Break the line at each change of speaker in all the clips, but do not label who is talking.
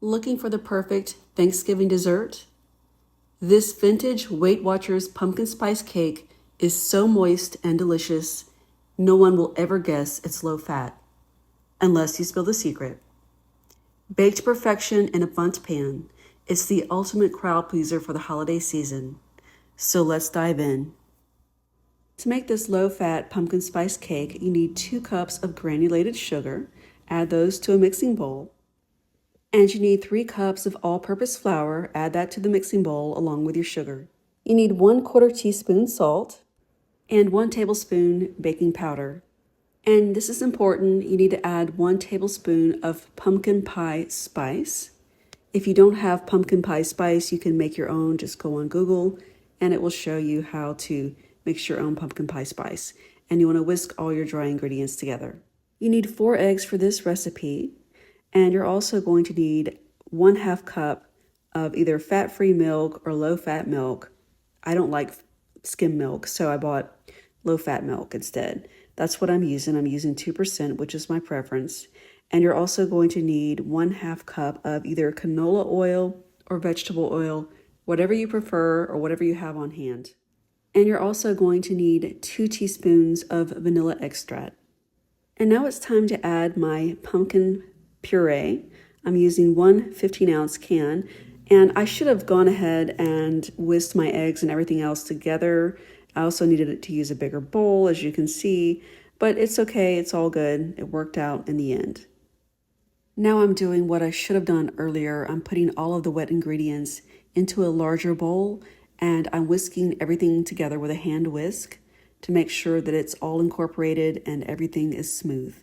Looking for the perfect Thanksgiving dessert? This vintage Weight Watchers pumpkin spice cake is so moist and delicious, no one will ever guess it's low fat, unless you spill the secret. Baked to perfection in a bundt pan, it's the ultimate crowd pleaser for the holiday season. So let's dive in. To make this low-fat pumpkin spice cake, you need 2 cups of granulated sugar. Add those to a mixing bowl. And you need 3 cups of all-purpose flour. Add that to the mixing bowl along with your sugar. You need 1/4 teaspoon salt and 1 tablespoon baking powder. And this is important, you need to add 1 tablespoon of pumpkin pie spice. If you don't have pumpkin pie spice, you can make your own. Just go on Google and it will show you how to mix your own pumpkin pie spice. And you want to whisk all your dry ingredients together. You need 4 eggs for this recipe. And you're also going to need 1/2 cup of either fat-free milk or low-fat milk. I don't like skim milk, so I bought low-fat milk instead. That's what I'm using. I'm using 2%, which is my preference. And you're also going to need 1/2 cup of either canola oil or vegetable oil, whatever you prefer or whatever you have on hand. And you're also going to need 2 teaspoons of vanilla extract. And now it's time to add my pumpkin puree. I'm using 1 15-ounce can, and I should have gone ahead and whisked my eggs and everything else together. I also needed to use a bigger bowl, as you can see, but it's okay, it's all good. It worked out in the end. Now I'm doing what I should have done earlier. I'm putting all of the wet ingredients into a larger bowl, and I'm whisking everything together with a hand whisk to make sure that it's all incorporated and everything is smooth.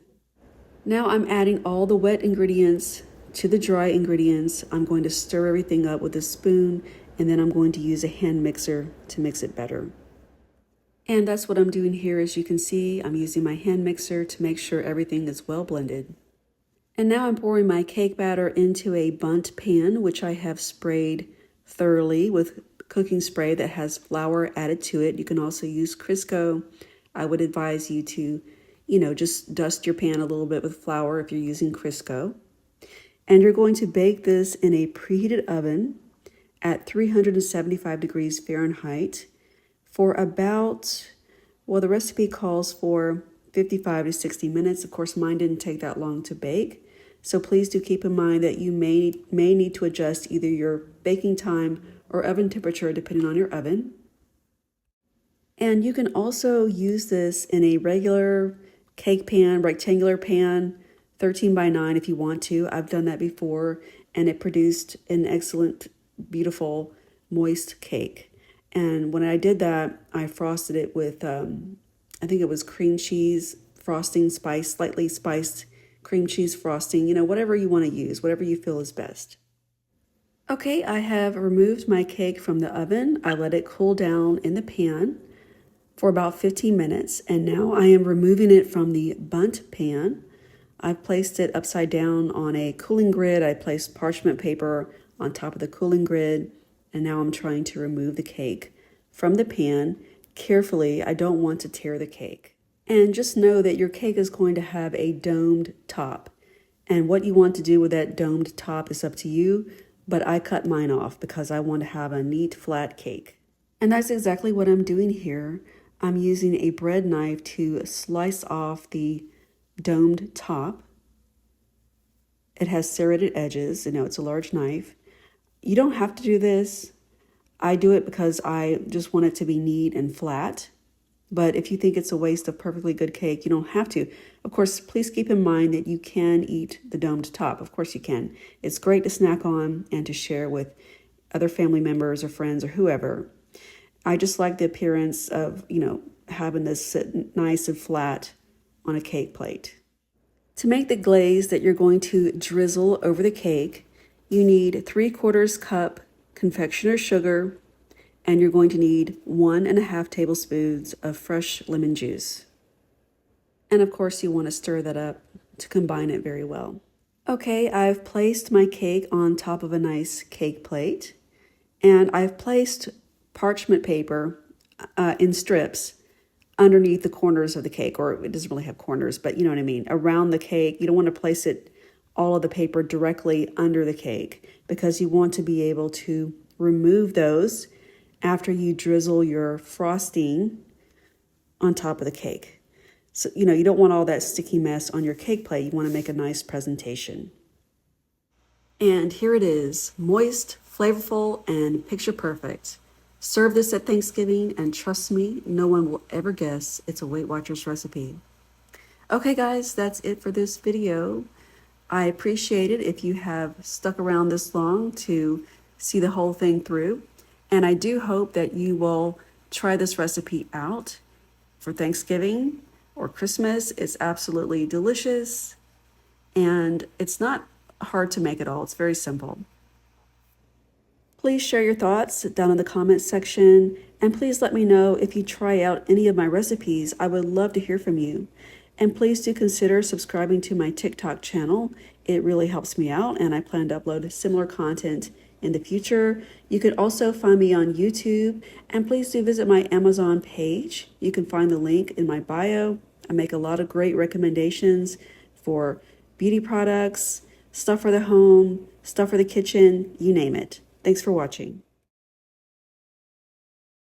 Now I'm adding all the wet ingredients to the dry ingredients. I'm going to stir everything up with a spoon, and then I'm going to use a hand mixer to mix it better. And that's what I'm doing here. As you can see, I'm using my hand mixer to make sure everything is well blended. And now I'm pouring my cake batter into a bundt pan, which I have sprayed thoroughly with cooking spray that has flour added to it. You can also use Crisco. I would advise you to just dust your pan a little bit with flour if you're using Crisco. And you're going to bake this in a preheated oven at 375 degrees Fahrenheit for about, well, the recipe calls for 55 to 60 minutes. Of course, mine didn't take that long to bake. So please do keep in mind that you may need to adjust either your baking time or oven temperature depending on your oven. And you can also use this in a regular cake pan, rectangular pan, 13 by 9 if you want to. I've done that before, and it produced an excellent, beautiful, moist cake. And when I did that, I frosted it with, I think it was cream cheese frosting, slightly spiced cream cheese frosting, whatever you want to use, whatever you feel is best. Okay, I have removed my cake from the oven. I let it cool down in the pan for about 15 minutes, and now I am removing it from the bundt pan. I've placed it upside down on a cooling grid. I placed parchment paper on top of the cooling grid, and now I'm trying to remove the cake from the pan carefully. I don't want to tear the cake. And just know that your cake is going to have a domed top, and what you want to do with that domed top is up to you, but I cut mine off because I want to have a neat flat cake. And that's exactly what I'm doing here. I'm using a bread knife to slice off the domed top. It has serrated edges. It's a large knife. You don't have to do this. I do it because I just want it to be neat and flat. But if you think it's a waste of perfectly good cake, you don't have to. Of course, please keep in mind that you can eat the domed top. Of course you can. It's great to snack on and to share with other family members or friends or whoever. I just like the appearance of, having this sit nice and flat on a cake plate. To make the glaze that you're going to drizzle over the cake, you need 3/4 cup confectioner's sugar, and you're going to need 1.5 tablespoons of fresh lemon juice. And of course, you want to stir that up to combine it very well. Okay, I've placed my cake on top of a nice cake plate, and I've placed parchment paper in strips underneath the corners of the cake, or it doesn't really have corners, but you know what I mean, around the cake. You don't want to place it all of the paper directly under the cake because you want to be able to remove those after you drizzle your frosting on top of the cake. So, you don't want all that sticky mess on your cake plate. You want to make a nice presentation. And here it is, moist, flavorful, and picture perfect. Serve this at Thanksgiving, and trust me, no one will ever guess it's a Weight Watchers recipe. Okay, guys, that's it for this video. I appreciate it if you have stuck around this long to see the whole thing through. And I do hope that you will try this recipe out for Thanksgiving or Christmas. It's absolutely delicious, and it's not hard to make at all. It's very simple. Please share your thoughts down in the comments section, and please let me know if you try out any of my recipes. I would love to hear from you. And please do consider subscribing to my TikTok channel. It really helps me out, and I plan to upload similar content in the future. You can also find me on YouTube, and please do visit my Amazon page. You can find the link in my bio. I make a lot of great recommendations for beauty products, stuff for the home, stuff for the kitchen, you name it. Thanks for watching.